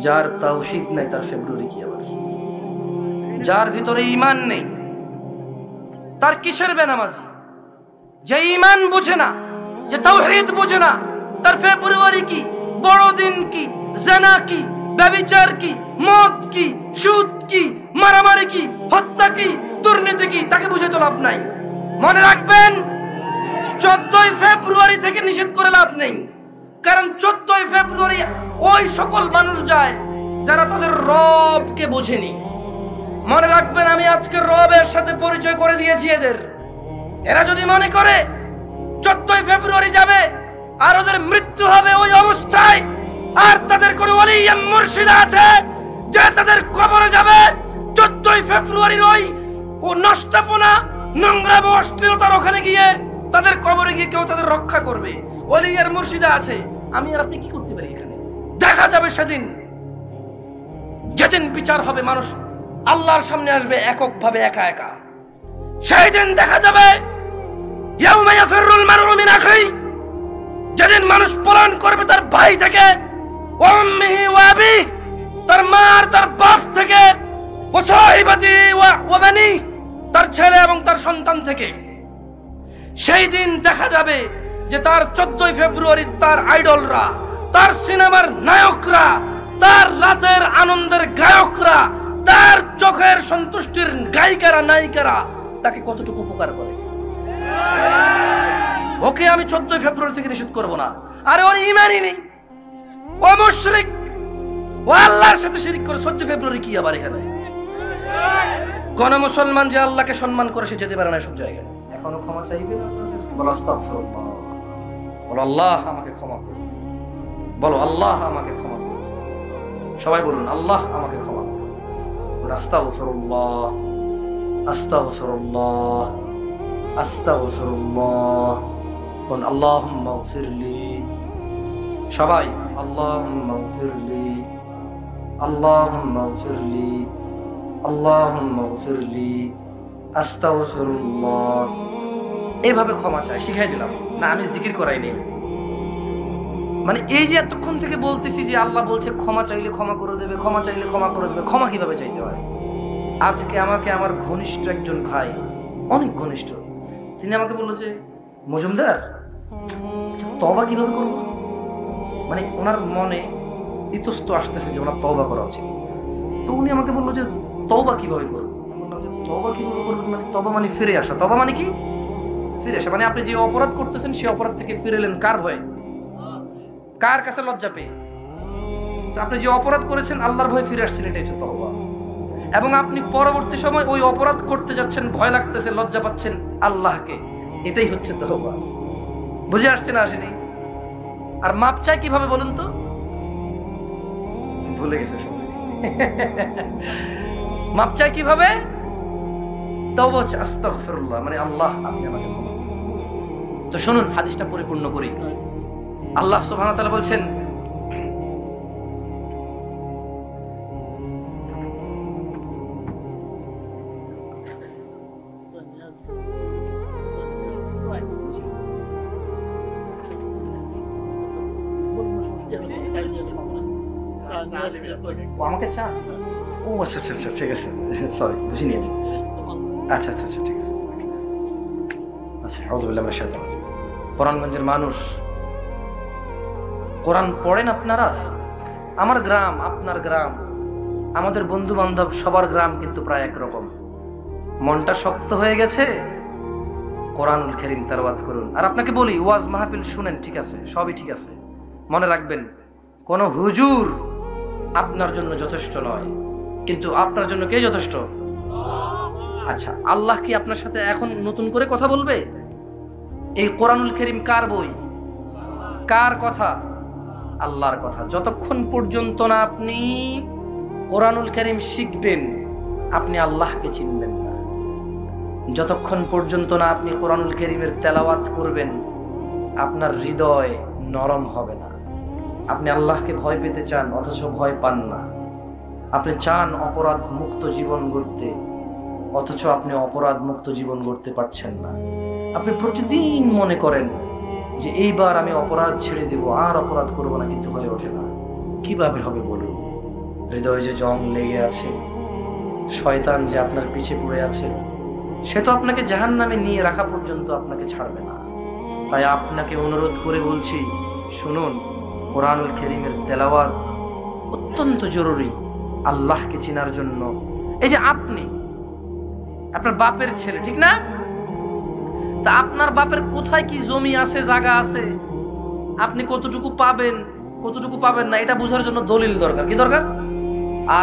যার তাওহীদ নাই তার ফেব্রুয়ারি কি আবার? যার ভিতরে ঈমান নেই তার কিসের বেনামাজি? যে ঈমান বুঝে না, যে তাওহীদ বুঝে না, তার ফেব্রুয়ারি কি, বড়দিন কি, জিনা কি, ব্যভিচার কি, মদ কি, সুদ কি, মারামারি কি, হত্যা কি, দুর্নীতি কি, তাকে বুঝে তো লাভ নাই। মনে রাখবেন, 14ই ফেব্রুয়ারি থেকে নিষেধ করে লাভ নেই। কারণ 14ই ফেব্রুয়ারি ওই সকল মানুষ যায় যারা তাদের রবকে বোঝেনি। মনে রাখবেন, আমি আজকে রবের সাথে পরিচয় করে দিয়েছি এদের। এরা যদি মনে করে 14ই ফেব্রুয়ারি যাবে আর ওদের মৃত্যু হবে ওই অবস্থায়, আর তাদের কোনো ওলি মুর্শিদ আছে যে তাদের কবরে যাবে 14ই ফেব্রুয়ারির ওই ও নষ্টাপনা, নোংরাম, অশ্লীলতার ওখানে গিয়ে তাদের কবরে গিয়ে কেউ তাদের রক্ষা করবে, ওলি আর মুর্শিদা আছে, আমি আর আপনি কি করতে পারি? এখানে দেখা যাবে সেদিন, যেদিন বিচার হবে, মানুষ আল্লাহর সামনে আসবে এককভাবে, একা একা। সেই দিন দেখা যাবে ইয়াউমা ইয়াফিরুল মারউ মিন আখিহি, যেদিন মানুষ পলায়ন করবে তার ভাই থেকে, ওয়া উম্মিহি ওয়া আবিহি, তার মা আর তার বাপ থেকে, ওয়া সাহিবাতি ওয়া বানি, তার ছেলে এবং তার সন্তান থেকে। সেই দিন দেখা যাবে যে তার 14ই ফেব্রুয়ারি তার আইডলরা, তার সিনেমার নায়করা, তার রাতের আনন্দের গায়করা, তার চোখের সন্তুষ্টির গায়িকারা, নায়িকারা তাকে কতটুকু উপকার করে। ওকে আমি 14ই ফেব্রুয়ারি থেকে নিষেধ করব না। আরে ওর ঈমানই নেই, ও মুশরিক, ও আল্লাহর সাথে শিরক করে। 14 ফেব্রুয়ারি কি আবার এখানে? কোন মুসলমান যে আল্লাহকে সম্মান করে সে যেতে পারে না সব জায়গায়। এখনো ক্ষমা চাইবে না? বলো আস্তাগফিরুল্লাহ, বলো আল্লাহ আমাকে ক্ষমা করুন, বলো আল্লাহ আমাকে ক্ষমা করুন। সবাই বলুন আল্লাহ আমাকে ক্ষমা করুন। আস্তাগফিরুল্লাহ, আস্তাগফিরুল্লাহ, আস্তাগফিরুল্লাহ। বলুন আল্লাহুম্মা গফিরলি। সবাই আল্লাহুম্মা গফিরলি, আল্লাহুম্মা গফিরলি, আল্লাহুম্মা গফিরলি, আস্তাগফিরুল্লাহ। এইভাবে ক্ষমা চাই, শিখাই দিলাম না, আমি জিকির করাইনি। মানে এই যে এতক্ষণ থেকে বলতেছি যে আল্লাহ বলছে ক্ষমা চাইলে ক্ষমা করে দেবে, ক্ষমা চাইলে ক্ষমা করে দেবে। ক্ষমা কিভাবে চাইতে হয়? আজকে আমাকে আমার ঘনিষ্ঠ একজন ভাই, অনেক ঘনিষ্ঠ, তিনি আমাকে বললো যে মজুমদার তওবা কিভাবে করবো? মানে ওনার মনে ইতস্ত আসতেছে যে ওনার তওবা করা উচিত। তো উনি আমাকে বললো যে তওবা কিভাবে করবো? তওবা কিভাবে করবেন? মানে তওবা মানে ফিরে আসা। তওবা মানে কি? ফিরে আসা। মানে আপনি যে অপরাধ করতেছেন সেই অপরাধ থেকে ফিরে এলেন কার ভয়ে? কার কাছে লজ্জা পেয়ে? আপনি যে অপরাধ করেছেন আল্লাহর ভয়ে ফিরে আসছেন, এটাই হচ্ছে তওবা। এবং আপনি পরবর্তী সময় ওই অপরাধ করতে যাচ্ছেন, ভয় লাগতেছে, লজ্জা পাচ্ছেন আল্লাহকে, এটাই হচ্ছে তওবা। বুঝে আসছে না? আসেনি? আর মাপ চাই কিভাবে বলুন তো? ভুলে গেছে সবাই। মাপ চাই কিভাবে? তওবা হচ্ছে আস্তাগফিরুল্লাহ, মানে আল্লাহ আপনি আমাকে ক্ষমা করুন। তো শুনুন হাদিসটা পরিপূর্ণ করি। আল্লাহ সুবহানাহু ওয়া তাআলা বলছেন, আমাকে চা? ও আচ্ছা আচ্ছা আচ্ছা, ঠিক আছে, সরি বুঝিনি আমি। আচ্ছা আচ্ছা আচ্ছা, ঠিক আছে। আচ্ছা, আউযু বিল্লাহি মিনাশ শাইতানির রাজিম। কোরআনগঞ্জের মানুষ, কোরআন পড়েন আপনারা? আমার গ্রাম, আপনার গ্রাম, আমাদের বন্ধু বান্ধব সবার গ্রাম কিন্তু প্রায় একরকম। মনটা শক্ত হয়ে গেছে, কোরআনুল কারীম তেলাওয়াত করুন। আর আপনাকে বলি, ওয়াজ মাহফিল শুনেন, ঠিক আছে, সবই ঠিক আছে। মনে রাখবেন, কোন হুজুর আপনার জন্য যথেষ্ট নয়, কিন্তু আপনার জন্য কে যথেষ্ট? আচ্ছা, আল্লাহ কি আপনার সাথে এখন নতুন করে কথা বলবে? এই কোরআনুল কারীম কার বই? কার কথা? আল্লাহর কথা। যতক্ষণ পর্যন্ত না আপনি কোরআনুল কারীম শিখবেন, আপনি আল্লাহকে চিনবেন না। যতক্ষণ পর্যন্ত না আপনি কোরআনুল কারীমের তেলাওয়াত করবেন, আপনার হৃদয় নরম হবে না। আপনি আল্লাহকে ভয় পেতে চান অথচ ভয় পান না। আপনি চান অপরাধ মুক্ত জীবন গড়তে, অথচ আপনি অপরাধ মুক্ত জীবন গড়তে পারছেন না। আপনি প্রতিদিন মনে করেন যে এইবার আমি অপরাধ ছেড়ে দেব, আর অপরাধ করবো না, কিন্তু হয়ে ওঠে না। কিভাবে হবে বলুন? হৃদয়ে যে জং লেগে আছে, শয়তান যে আপনার পিছে পড়ে আছে, সে তো আপনাকে জাহান্নামে নিয়ে রাখা পর্যন্ত আপনাকে ছাড়বে না। তাই আপনাকে অনুরোধ করে বলছি, শুনুন, কোরআনুল কারীমের তেলাওয়াত অত্যন্ত জরুরি আল্লাহকে চেনার জন্য। এই যে আপনি আপনার বাপের ছেলে, ঠিক না? তা আপনার বাপের কোথায় কি জমি আছে, জায়গা আছে, আপনি কতটুকু পাবেন কতটুকু পাবেন না, এটা বোঝার জন্য দলিল দরকার। কি দরকার?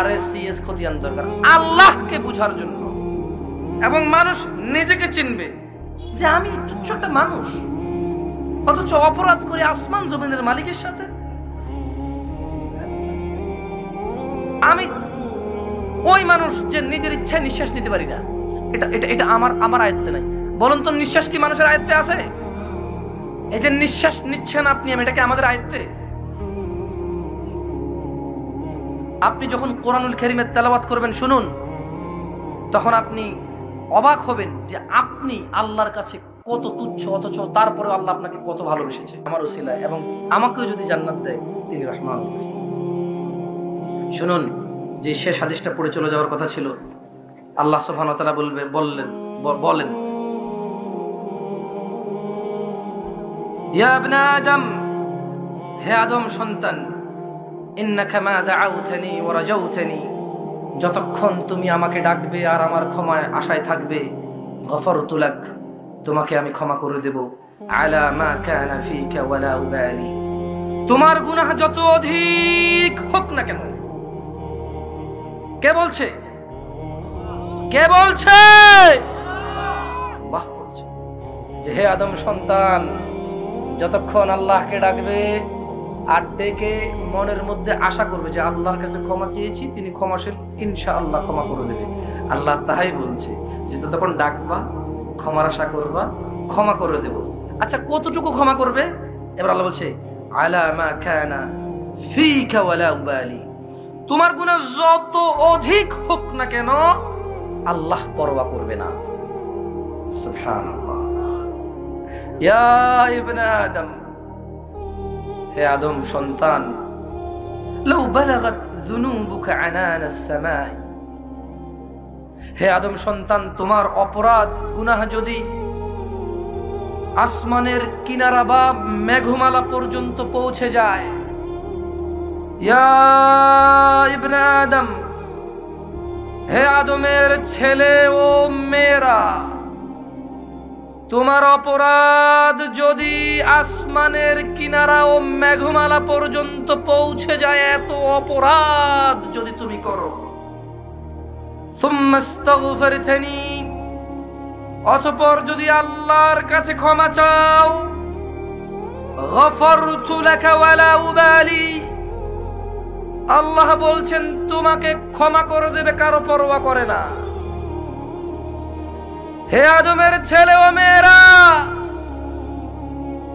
RSCS খতিয়ান দরকার আল্লাহকে বোঝার জন্য। এবং মানুষ নিজেকে চিনবে যে আমি তুচ্ছ একটা মানুষ, অথচ অপরাধ করে আসমান জমিনের মালিকের সাথে। আমি ওই মানুষ যে নিজের ইচ্ছায় নিঃশ্বাস নিতে পারি না, এটা এটা এটা আমার আয়ত্তে নাই। বলুন তো, নিঃশ্বাস কি মানুষের আয়ত্তে আছে? এই যে নিঃশ্বাস নিচ্ছেন আপনি, আমি, এটা কি আমাদের আয়ত্তে? আপনি যখন কোরআনুল কারীমের তেলাওয়াত করবেন, শুনুন, তখন আপনি অবাক হবেন যে আপনি আল্লাহর কাছে কত তুচ্ছ, অথচ তারপরে আল্লাহ আপনাকে কত ভালোবেসেছে আমার ওসিলায়, এবং আমাকেও যদি জান্নাত দেয় তিনি রহমান। শুনুন, যে শেষ হাদিসটা পড়ে চলে যাওয়ার কথা ছিল, আল্লাহ সুবহানাহু ওয়া তাআলা বলেন, ইয়া ইবনা আদম, হে আদম সন্তান, ইন্নাকা মা দাআউতানি ওয়া রাজাউতানি, যতক্ষণ তুমি আমাকে ডাকবে আর আমার ক্ষমায় আশায় থাকবে, গফরতু লাক, তোমাকে আমি ক্ষমা করে দেব, আলা মা কানা ফিকা ওয়ালা উবালি, তোমার গুনাহ যত অধিক হোক না কেন। কে বলছে? কে বলছে? আল্লাহ বলছে যে হে আদম সন্তান, যতক্ষণ আল্লাহকে ডাকবে আর ডেকে মনের মধ্যে আশা করবে যে আল্লাহর কাছে ক্ষমা চেয়েছি, তিনি ক্ষমাশীল, ইনশাআল্লাহ ক্ষমা করে দেবে। আল্লাহ তাই বলছে যে তখন ডাকবা, ক্ষমার আশা করবা, ক্ষমা করে দেব। আচ্ছা, কতটুকু ক্ষমা করবে? এবার আল্লাহ বলছে আলা মা কানা ফিকা ওয়ালা উবালি, তোমার গুনাহ যত অধিক হোক না কেন আল্লাহ পরোয়া করবে না। সুবহানাল্লাহ। ইয়া ইবনা আদম, হে আদম সন্তান, লাউ বালাগাত যুনুবুকা আনানাস সামাই, হে আদম সন্তান, তোমার অপরাধ গুনাহ যদি আসমানের কিনারা বা মেঘমালা পর্যন্ত পৌঁছে যায়, ইয়া ইবনা আদম, হে আদমের ছেলে ও মেয়েরা, তোমার অপরাধ যদি আসমানের কিনারা ও মেঘমালা পর্যন্ত পৌঁছে যায়, এত অপরাধ যদি তুমি করো, সুম্মাস্তাগফিরতানি, অতঃপর যদি আল্লাহর কাছে ক্ষমা চাও, গফরতু লাকা ওয়ালা উবালি, আল্লাহ বলছেন তোমাকে ক্ষমা করে দেবে, কারো পরোয়া করে না। হে আদমের ছেলে ও মেয়েরা,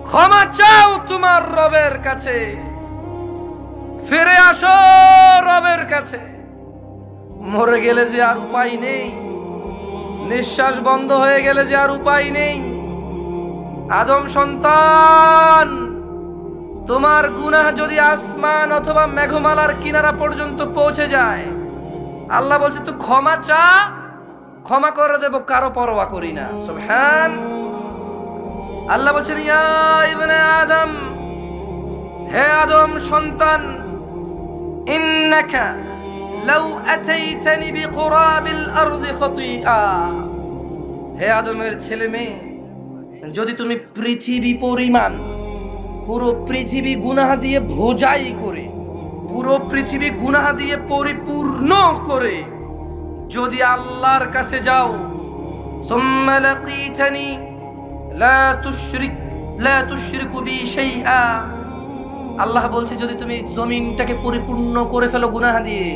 ক্ষমা চাও তোমার রবের কাছে, ফিরে আসো রবের কাছে। মরে গেলে যে আর উপায় নেই, নিঃশ্বাস বন্ধ হয়ে গেলে যে আর উপায় নেই। আদম সন্তান, তোমার গুনাহ যদি আসমান অথবা মেঘমালার কিনারা পর্যন্ত পৌঁছে যায়, আল্লাহ বলছে তুই ক্ষমা চা, ক্ষমা করে দেব, কারো পরোয়া করি না। সুবহান আল্লাহ বলছেন ইয়া ইবনে আদম, হে আদম সন্তান, ইন্নাকা লাউ আতাইতানি বিকুরাবিল আরদি খাতিআ, হে আদমের ছেলে মেয়ে, যদি তুমি পৃথিবী পরিমাণ, পুরো পৃথিবী গুনাহ দিয়ে ভোজাই করে, পুরো পৃথিবী গুনাহ দিয়ে পরিপূর্ণ করে যদি আল্লাহর কাছে যাও, সুম্মা লাকিতানি লা তুশরিকু বি শাইআ, আল্লাহ বলছে যদি তুমি জমিনটাকে পরিপূর্ণ করে ফেলো গুনাহ দিয়ে,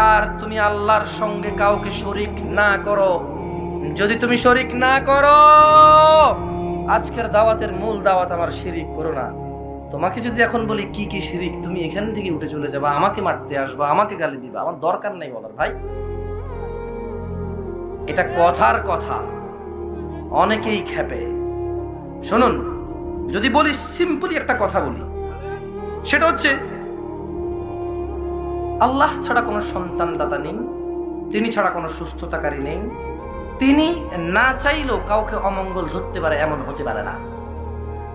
আর তুমি আল্লাহর সঙ্গে কাউকে শরীক না করো, যদি তুমি শরীক না করো, আজকের দাওয়াতের মূল দাওয়াত আমার শিরিক করো না। তোমাকে যদি এখন বলি কি কি শিরিক, তুমি এখান থেকে উঠে চলে যাবা, আমাকে মারতে আসবা, আমাকে গালি দিবা, আমার দরকার নেই বলার। ভাই, এটা কথার কথা, অনেকেই খেপে। শুনুন, যদি বলি, সিম্পলি একটা কথা বলি, সেটা হচ্ছে আল্লাহ ছাড়া কোনো সন্তান দাতা নেই, তিনি ছাড়া কোনো সুস্থতাকারী নেই, তিনি না চাইলেও কাউকে অমঙ্গল ধরতে পারে এমন হতে পারে না,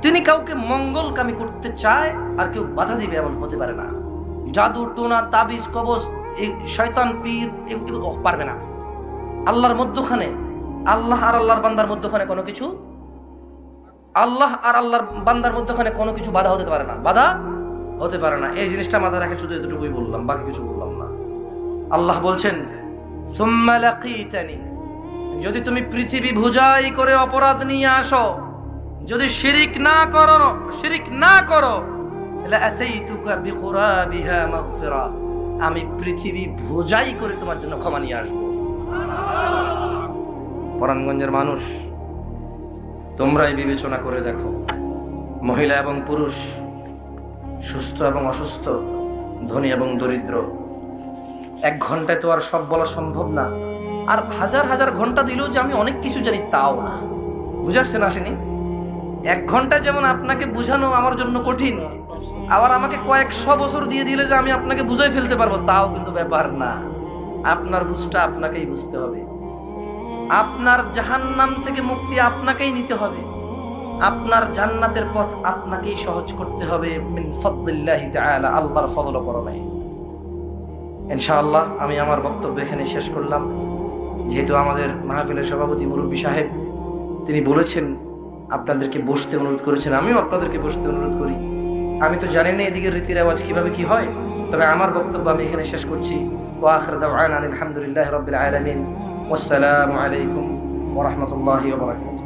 তিনি কাউকে মঙ্গলকামী করতে চায় আর কেউ বাধা দিবে এমন হতে পারে না। জাদু টোনা তাবিজ কবজ এই শয়তান পীর এগুলো পারবে না। আল্লাহর মধ্যখানে, আল্লাহ আর আল্লাহর বান্দার মধ্যখানে কোনো কিছু, আল্লাহ আর আল্লাহর বান্দার মধ্যখানে কোনো কিছু বাধা হতে পারে না, বাধা হতে পারে না। এই জিনিসটা মাথায় রাখেন, শুধু এতটুকুই বললাম, বাকি কিছু বললাম না। আল্লাহ বলছেন সুম্মা লাকীতানি, যদি তুমি পৃথিবী ভুজাই করে অপরাধ নিয়ে আসো, যদি শিরিক না করো লাআতাইতুকা বিকুরাবিহা মাগফিরা, আমি পৃথিবী ভুজাই করে তোমার জন্য ক্ষমা নিয়ে আসবো। পরাণগঞ্জের মানুষ, তোমরাই বিবেচনা করে দেখো, মহিলা এবং পুরুষ, সুস্থ এবং অসুস্থ, ধনী এবং দরিদ্র, 1 ঘন্টায় তো আর সব বলা সম্ভব না। আর হাজার হাজার ঘন্টা দিলেও যে আমি অনেক কিছু জানি তাও না। বুঝাচ্ছেন আসেনি? 1 ঘন্টা যেমন আপনাকে বুঝানো আমার জন্য কঠিন, আবার আমাকে কয়েকশো বছর দিয়ে দিলে যে আমি আপনাকে বুঝাই ফেলতে পারবো তাও কিন্তু ব্যাপার না। আপনার বুঝটা আপনাকেই বুঝতে হবে, আপনার জাহান্নাম থেকে মুক্তি আপনাকেই নিতে হবে, আপনার জান্নাতের পথ আপনাকেই সহজ করতে হবে মিন ফাদলিল্লাহি তাআলা, আল্লাহর ফজল ও করমে। ইনশাআল্লাহ আমি আমার বক্তব্য এখানে শেষ করলাম। যেহেতু আমাদের মাহফিলের সভাপতি মুরব্বী সাহেব তিনি বলেছেন আপনাদেরকে বসতে অনুরোধ করেছেন, আমিও আপনাদেরকে বসতে অনুরোধ করি। আমি তো জানি না এদিকের রীতি রেওয়াজ কিভাবে কি হয়, তবে আমার বক্তব্য আমি এখানে শেষ করছি। ওয়া আখিরু দাওয়ানা আলহামদুলিল্লাহি রাব্বিল আলামিন, ওয়াসসালামু আলাইকুম ওয়া রাহমাতুল্লাহি ওয়া বারাকাতুহু।